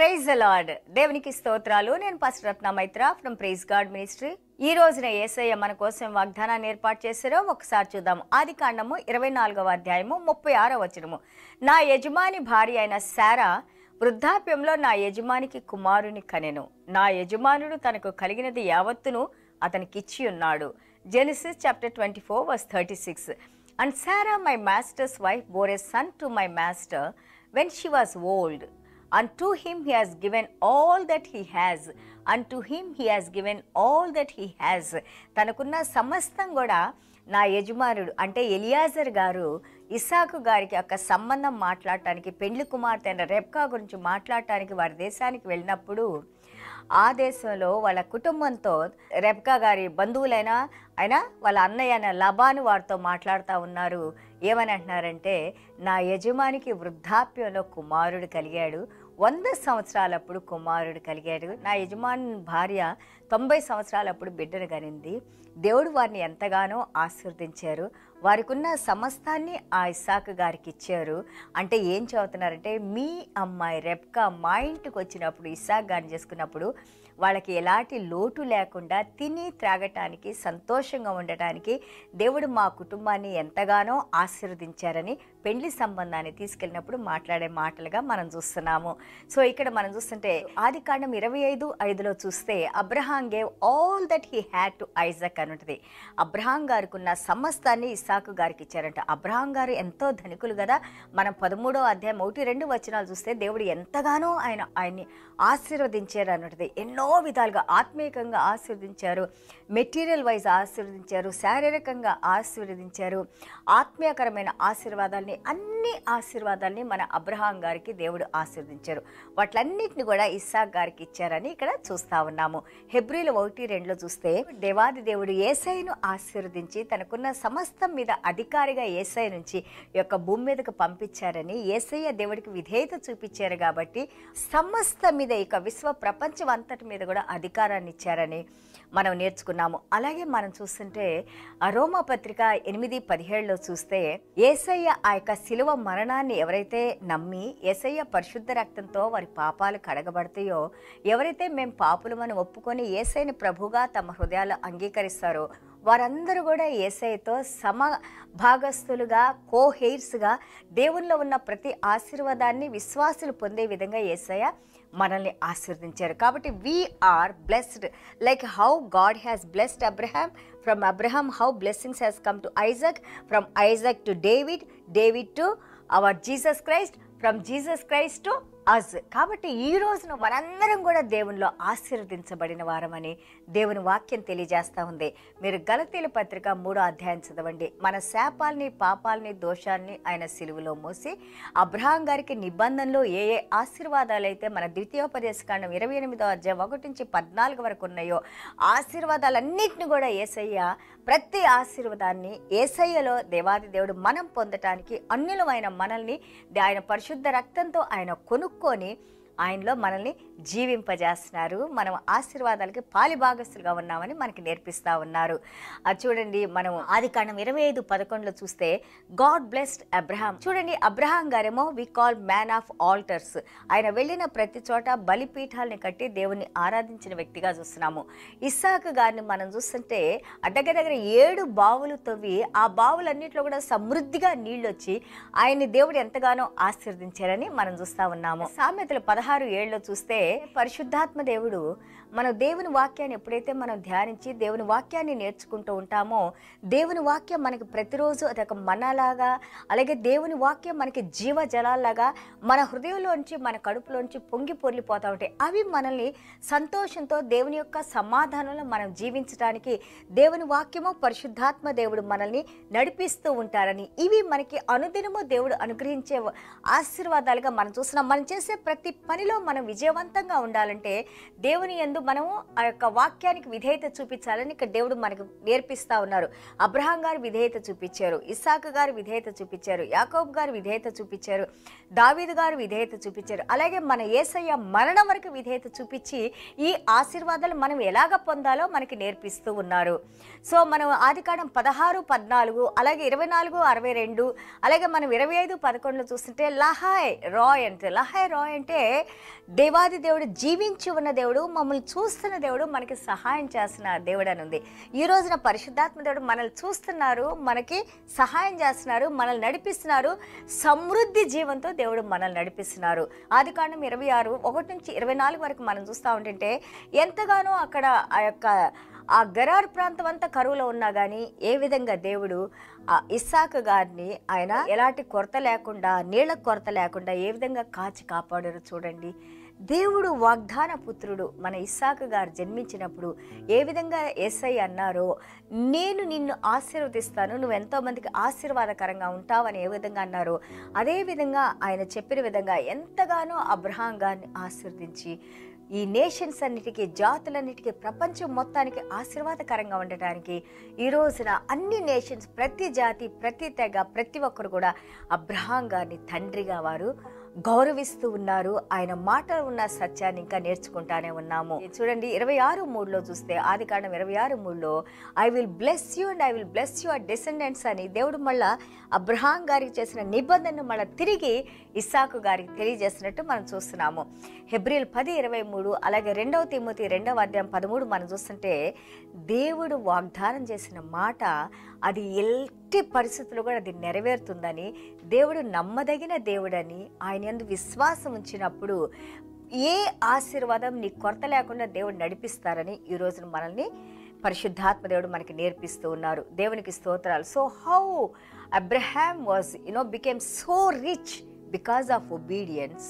Praise the lord. దేవునికి స్తోత్రాలు. నేను pastor Ratna Maitra from praise God ministry. ఈ రోజున యేసయ్య మన కోసం వాగ్దానాన్ని ఏర్పాటు చేశారో ఒకసారి చూద్దాం. ఆదికాండము 24వ అధ్యాయము 36వ వచనము. నా యజమాని భార్య అయిన శారా వృద్ధాప్యంలో నా యజమానికి కుమారుని కనెను. నా యజమానుడు తనకు కలిగినది యావత్తును అతనికిచ్చి ఉన్నాడు. Genesis chapter 24 verse 36. And Sarah my master's wife bore a son to my master when she was old. Unto him he has given all that he has. Unto him he has given all that he has. తనకున్న సమస్తం కూడా నా యజమానుడు అంటే Eliezer గారు ఇస్సాకు గారికి ఒక సంబంధం మాట్లాడటానికి, పెండ్లి కుమార్తె అయిన రెబ్కా గురించి మాట్లాడటానికి వారి దేశానికి వెళ్ళినప్పుడు ఆ దేశంలో వాళ్ళ కుటుంబంతో రెబ్కా గారి బంధువులైన ఆయన వాళ్ళ అన్నయ్య అయిన లబాను వారితో మాట్లాడుతూ ఉన్నారు. ఏమని అంటున్నారంటే, నా యజమానికి వృద్ధాప్యంలో కుమారుడు కలిగాడు, 100 సంవత్సరాలప్పుడు కుమారుడు కలిగాడు. నా యజమాని భార్య 90 సంవత్సరాలప్పుడు బిడ్డను కనింది. దేవుడు వారిని ఎంతగానో ఆశీర్వదించారు. వారికి ఉన్న సమస్తాన్ని ఆ ఇస్సాకు గారికి ఇచ్చారు. అంటే ఏం చదువుతున్నారంటే, మీ అమ్మాయి రెబ్కా మా ఇంటికి వచ్చినప్పుడు ఇస్సాకు గారిని చేసుకున్నప్పుడు వాళ్ళకి ఎలాంటి లోటు లేకుండా తిని త్రాగటానికి, సంతోషంగా ఉండటానికి దేవుడు మా కుటుంబాన్ని ఎంతగానో ఆశీర్వదించారని పెండ్లి సంబంధాన్ని తీసుకెళ్ళినప్పుడు మాట్లాడే మాటలుగా మనం చూస్తున్నాము. సో ఇక్కడ మనం చూస్తుంటే ఆదికాండం 25:5లో చూస్తే Abraham gave all that he had to Isaac అని ఉంటుంది. అబ్రహాం గారికి ఉన్న సమస్తాన్ని ఇస్సాకు గారికి ఇచ్చారంట. అబ్రహాం గారు ఎంతో ధనికులు కదా. మనం 13వ అధ్యాయం 1-2 వచనాలు చూస్తే దేవుడు ఎంతగానో ఆయన్ని ఆశీర్వదించారు అన్నది. ఎన్నో విధాలుగా ఆత్మీయంగా ఆశీర్వదించారు, మెటీరియల్ వైజ్ ఆశీర్వదించారు, శారీరకంగా ఆశీర్వదించారు. ఆత్మీయకరమైన ఆశీర్వాదాలని, అన్ని ఆశీర్వాదాలని మన అబ్రహాం గారికి దేవుడు ఆశీర్వదించారు. వాటిలన్నిటిని కూడా ఇస్సాకు గారికి ఇచ్చారని ఇక్కడ చూస్తా ఉన్నాము. హెబ్రీలు 1-2లో చూస్తే దేవాది దేవుడు యేసయ్యను ఆశీర్వదించి తనకున్న సమస్తం మీద అధికారిగా యేసయ్య నుంచి ఈ యొక్క భూమి మీదకు పంపించారని, యేసయ్య దేవుడికి విధేయత చూపించారు కాబట్టి సమస్త మీద ఇక విశ్వ ప్రపంచం అంతటి మీద కూడా అధికారాన్ని ఇచ్చారని మనం నేర్చుకున్నాము. అలాగే మనం చూస్తుంటే రోమా పత్రిక 8:17లో చూస్తే యేసయ్య ఆ యొక్క శిలువ మరణాన్ని ఎవరైతే నమ్మి యేసయ్య పరిశుద్ధ రక్తంతో వారి పాపాలు కడగబడతాయో, ఎవరైతే మేము పాపులమని ఒప్పుకొని యేసయ్యని ప్రభుగా తమ హృదయాలు అంగీకరిస్తారో వారందరూ కూడా యేసయ్యతో సమభాగస్తులుగా, కో-హెయిర్స్గా దేవునిలో ఉన్న ప్రతి ఆశీర్వాదాన్ని విశ్వాసులు పొందే విధంగా యేసయ్య మనల్ని ఆశీర్వదించారు. కాబట్టి we are blessed like how God has blessed Abraham. From Abraham how blessings has come to Isaac, from Isaac to David, David to our Jesus Christ, from Jesus Christ to us. కాబట్టి ఈ రోజున మనందరం కూడా దేవునిలో ఆశీర్వదించబడిన వారమని దేవుని వాక్యం తెలియజేస్తూ ఉంది. మీరు గలతీయుల పత్రిక 3వ అధ్యాయం చదవండి. మన శాపాల్ని, పాపాలని, దోషాల్ని ఆయన సిలువలో మోసి అబ్రహాం గారికి నిబంధనలో ఏ ఏ ఆశీర్వాదాలు అయితే మన ద్వితీయోపదేశకాండం 28వ అధ్యాయం 1-14 వరకు ఉన్నాయో ఆశీర్వాదాలన్నింటినీ కూడా యేసయ్య, ప్రతి ఆశీర్వాదాన్ని యేసయ్యలో దేవాది దేవుడు మనం పొందటానికి అన్యులమైన మనల్ని ఆయన పరిశుద్ధ రక్తంతో ఆయన కొనుక్కొని ఆయనలో మనల్ని జీవింపజేస్తున్నారు. మనం ఆశీర్వాదాలకి పాలిభాగస్తులుగా ఉన్నామని మనకి నేర్పిస్తూ ఉన్నారు. అది చూడండి, మనం ఆదికాండం 25:11లో చూస్తే గాడ్ బ్లెస్డ్ అబ్రహాం. చూడండి, అబ్రహాం గారేమో we call man of altars. ఆయన వెళ్ళిన ప్రతి చోట బలిపీఠాలని కట్టి దేవుణ్ణి ఆరాధించిన వ్యక్తిగా చూస్తున్నాము. ఇస్సాకు గారిని మనం చూస్తుంటే దగ్గర 7 బావులు తవ్వి ఆ బావులన్నింటిలో కూడా సమృద్ధిగా నీళ్ళు వచ్చి ఆయన్ని దేవుడు ఎంతగానో ఆశీర్వదించారని మనం చూస్తూ ఉన్నాము. సామెతలు 16:7లో చూస్తే పరిశుద్ధాత్మ దేవుడు మన దేవుని వాక్యాన్ని ఎప్పుడైతే మనం ధ్యానించి దేవుని వాక్యాన్ని నేర్చుకుంటూ ఉంటామో, దేవుని వాక్యం మనకి ప్రతిరోజు అదొక మనలాగా, అలాగే దేవుని వాక్యం మనకి జీవజలాల్లాగా మన హృదయంలోంచి, మన కడుపులోంచి పొంగి పొర్లిపోతూ ఉంటాయి. అవి మనల్ని సంతోషంతో దేవుని యొక్క సమాధానంలో మనం జీవించడానికి దేవుని వాక్యము, పరిశుద్ధాత్మ దేవుడు మనల్ని నడిపిస్తూ ఉంటారని, ఇవి మనకి అనుదినము దేవుడు అనుగ్రహించే ఆశీర్వాదాలుగా మనం చూస్తున్నాం. మనం చేసే ప్రతి పనిలో మనం విజయవంతంగా ఉండాలంటే దేవుని యందు మనము ఆ యొక్క వాక్యానికి విధేయత చూపించాలని ఇక్కడ దేవుడు మనకు నేర్పిస్తా ఉన్నారు. అబ్రహాం గారు విధేయత చూపించారు, ఇస్సాకు గారు విధేయత చూపించారు, యాకోబు గారు విధేయత చూపించారు, దావీదు గారు విధేయత చూపించారు. అలాగే మన యేసయ్య మరణం వరకు విధేయత చూపించి ఈ ఆశీర్వాదాలు మనం ఎలాగ పొందాలో మనకి నేర్పిస్తూ ఉన్నారు. సో మనం ఆదికాండం 16, 14 అలాగే 24, 62 అలాగే మనం 25, 11 చూస్తుంటే లహాయ్ రాయ్ అంటే దేవాది దేవుడు, జీవించి ఉన్న దేవుడు, మమ్మల్ని చూస్తున్న దేవుడు, మనకి సహాయం చేస్తున్న దేవుడు అని ఉంది. ఈ రోజున పరిశుద్ధాత్మ దేవుడు మనల్ని చూస్తున్నారు, మనకి సహాయం చేస్తున్నారు, మనల్ని నడిపిస్తున్నారు. సమృద్ధి జీవంతో దేవుడు మనల్ని నడిపిస్తున్నారు. ఆదికాండం 26, 1 నుంచి 24 వరకు మనం చూస్తూ ఉంటుంటే ఎంతగానో అక్కడ ఆ గెరార్ ప్రాంతం అంతా కరువులో ఉన్నా కానీ ఏ విధంగా దేవుడు ఆ ఇస్సాకు గారిని ఆయన ఎలాంటి కొరత లేకుండా, నీళ్ళ కొరత లేకుండా ఏ విధంగా కాచి కాపాడారో చూడండి. దేవుడు వాగ్దాన పుత్రుడు మన ఇస్సాకు గారు జన్మించినప్పుడు ఏ విధంగా యేసయ్య అన్నారో, నేను నిన్ను ఆశీర్వదిస్తాను, నువ్వు ఎంతో మందికి ఆశీర్వాదకరంగా ఉంటావని ఏ విధంగా అన్నారో అదే విధంగా ఆయన చెప్పిన విధంగా ఎంతగానో అబ్రహాం గారిని ఆశీర్వదించి ఈ నేషన్స్ అన్నిటికీ, జాతులన్నిటికీ, ప్రపంచం మొత్తానికి ఆశీర్వాదకరంగా ఉండటానికి ఈ రోజున అన్ని నేషన్స్, ప్రతి జాతి, ప్రతి తెగ, ప్రతి ఒక్కరు కూడా అబ్రహాం గారిని తండ్రిగా వారు గౌరవిస్తూ ఉన్నారు. ఆయన మాటలు ఉన్న సత్యాన్ని ఇంకా నేర్చుకుంటానే ఉన్నాము. చూడండి 26:3 చూస్తే, ఆదికాండం 26:3 I will bless you and I will bless your descendants అని దేవుడు మళ్ళా అబ్రహాం గారికి చేసిన నిబంధనను మళ్ళీ తిరిగి ఇస్సాకు గారికి తెలియజేసినట్టు మనం చూస్తున్నాము. హెబ్రీయులు 10:23 అలాగే 2 తిమోతి 2:13 మనం చూస్తుంటే దేవుడు వాగ్దానం చేసిన మాట అది ఎట్టి పరిస్థితుల్లో కూడా అది నెరవేరుతుందని, దేవుడు నమ్మదగిన దేవుడని, ఆయన యందు విశ్వాసం ఉంచినప్పుడు ఏ ఆశీర్వాదం నీ కొరత లేకుండా దేవుడు నడిపిస్తారని ఈ రోజున మనల్ని పరిశుద్ధాత్మ దేవుడు మనకి నేర్పిస్తూ ఉన్నారు. దేవునికి స్తోత్రాలు. So how Abraham was became so rich because of obedience.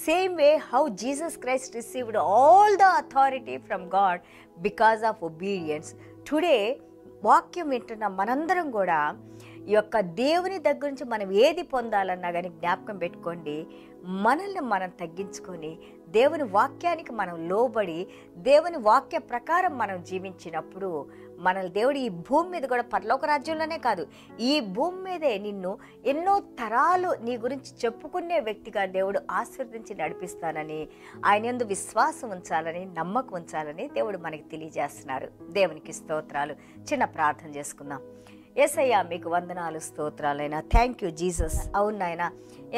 Same way how Jesus Christ received all the authority from God because of obedience. Today వాక్యం వింటున్న మనందరం కూడా ఈ యొక్క దేవుని దగ్గర నుంచి మనం ఏది పొందాలన్నా కానీ జ్ఞాపకం పెట్టుకోండి, మనల్ని మనం తగ్గించుకొని దేవుని వాక్యానికి మనం లోబడి దేవుని వాక్య ప్రకారం మనం జీవించినప్పుడు మనల్ని దేవుడు ఈ భూమి మీద కూడా, పరలోక రాజ్యంలోనే కాదు, ఈ భూమి మీదే నిన్ను ఎన్నో తరాలు నీ గురించి చెప్పుకునే వ్యక్తిగా దేవుడు ఆశీర్వదించి నడిపిస్తానని, ఆయన యందు విశ్వాసం ఉంచాలని, నమ్మకం ఉంచాలని దేవుడు మనకి తెలియజేస్తున్నారు. దేవునికి స్తోత్రాలు. చిన్న ప్రార్థన చేసుకుందాం. యేసయ్యా మీకు వందనాలు, స్తోత్రాలైనా. Thank you Jesus. అవును నాయన,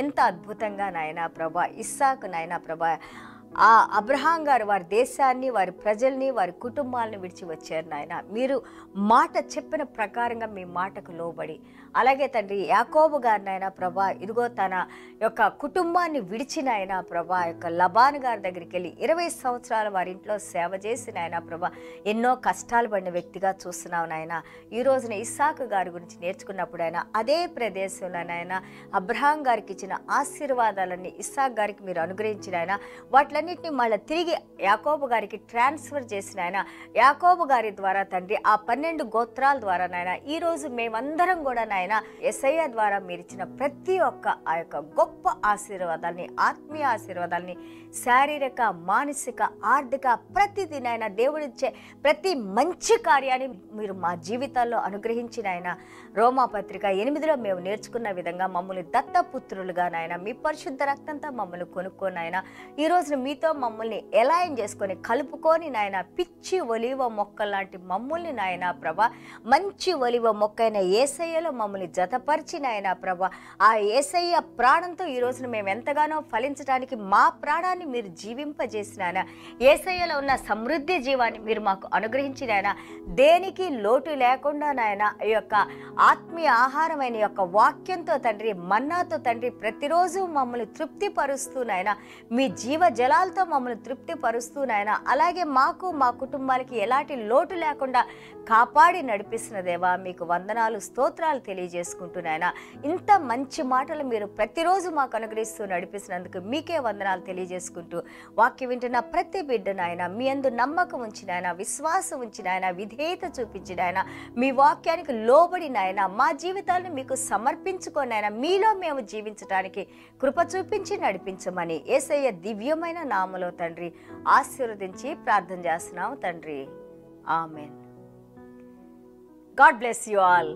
ఎంత అద్భుతంగా నాయన ప్రభా ఇస్సాకు నాయన ప్రభా ఆ అబ్రహాం గారు వారి దేశాన్ని, వారి ప్రజల్ని, వారి కుటుంబాలను విడిచి వచ్చారు నాయన. మీరు మాట చెప్పిన ప్రకారంగా మీ మాటకు లోబడి, అలాగే తండ్రి యాకోబు గారు నాయన ప్రభా ఇదిగో తన యొక్క కుటుంబాన్ని విడిచిన ఆయన ప్రభా యొక్క లబాను గారి దగ్గరికి వెళ్ళి 20 సంవత్సరాలు వారి ఇంట్లో సేవ చేసిన ఆయన ప్రభా ఎన్నో కష్టాలు పడిన వ్యక్తిగా చూస్తున్నావు నాయన. ఈ రోజున ఇస్సాకు గారి గురించి నేర్చుకున్నప్పుడు ఆయన అదే ప్రదేశంలో నాయన అబ్రహాం గారికి ఇచ్చిన ఆశీర్వాదాలన్నీ ఇస్సాకు గారికి మీరు అనుగ్రహించిన ఆయన వాటిలన్నింటినీ మళ్ళీ తిరిగి యాకోబు గారికి ట్రాన్స్ఫర్ చేసిన ఆయన, యాకోబు గారి ద్వారా తండ్రి ఆ 12 గోత్రాల ద్వారా నాయన ఈరోజు మేమందరం కూడా నాయన యేసయ్య ద్వారా మీరు ఇచ్చిన ప్రతి ఒక్క ఆ యొక్క గొప్ప ఆశీర్వాదాలని, ఆత్మీయ ఆశీర్వాదాలని, శారీరక, మానసిక, ఆర్థిక ప్రతిదీ నాయన దేవుడిచ్చే ప్రతి మంచి కార్యాన్ని మీరు మా జీవితాల్లో అనుగ్రహించిన ఆయన రోమాపత్రిక 8లో మేము నేర్చుకున్న విధంగా మమ్మల్ని దత్తపుత్రులుగా నాయన మీ పరిశుద్ధ రక్తంతో మమ్మల్ని కొనుక్కొని ఆయన ఈ రోజున మీతో మమ్మల్ని ఎలైన్ చేసుకొని కలుపుకొని నాయన పిచ్చి ఒలివ మొక్క లాంటి మమ్మల్ని నాయన ప్రభా మంచి ఒలివ మొక్క అయిన యేసయ్యలో మమ్మల్ని జతపరిచి నాయన ప్రభా ఆ యేసయ్య ప్రాణంతో ఈ రోజున మేము ఎంతగానో ఫలించడానికి మా ప్రాణాన్ని మీరు జీవింపజేసిన ఆయన, యేసయ్యలో ఉన్న సమృద్ధి జీవాన్ని మీరు మాకు అనుగ్రహించిన ఆయన, దేనికి లోటు లేకుండా నాయన ఈ యొక్క ఆత్మీయ ఆహారమైన యొక్క వాక్యంతో తండ్రి, మన్నాతో తండ్రి ప్రతిరోజు మమ్మల్ని తృప్తిపరుస్తూ నాయన మీ జీవ జలాలతో మమ్మల్ని తృప్తిపరుస్తూ నాయన అలాగే మాకు మా కుటుంబాలకి ఎలాంటి లోటు లేకుండా కాపాడి నడిపిస్తున్న దేవా మీకు వందనాలు, స్తోత్రాలు తెలియ తెలియజేసుకుంటూ నాయన ఇంత మంచి మాటలు మీరు ప్రతిరోజు మాకు అనుగ్రహిస్తూ నడిపిస్తున్నందుకు మీకే వందనాలు తెలియజేసుకుంటూ వాక్యం వింటున్న ప్రతి బిడ్డ నాయన మీ యందు నమ్మకం ఉంచిన ఆయన, విశ్వాసం ఉంచిన ఆయన, విధేయత చూపించిన ఆయన, మీ వాక్యానికి లోబడి నాయన మా జీవితాలను మీకు సమర్పించుకొని ఆయన మీలో మేము జీవించడానికి కృప చూపించి నడిపించమని యేసయ్య దివ్యమైన నామములో తండ్రి ఆశీర్వదించి ప్రార్థన చేస్తున్నాము తండ్రి. Amen. God bless you all.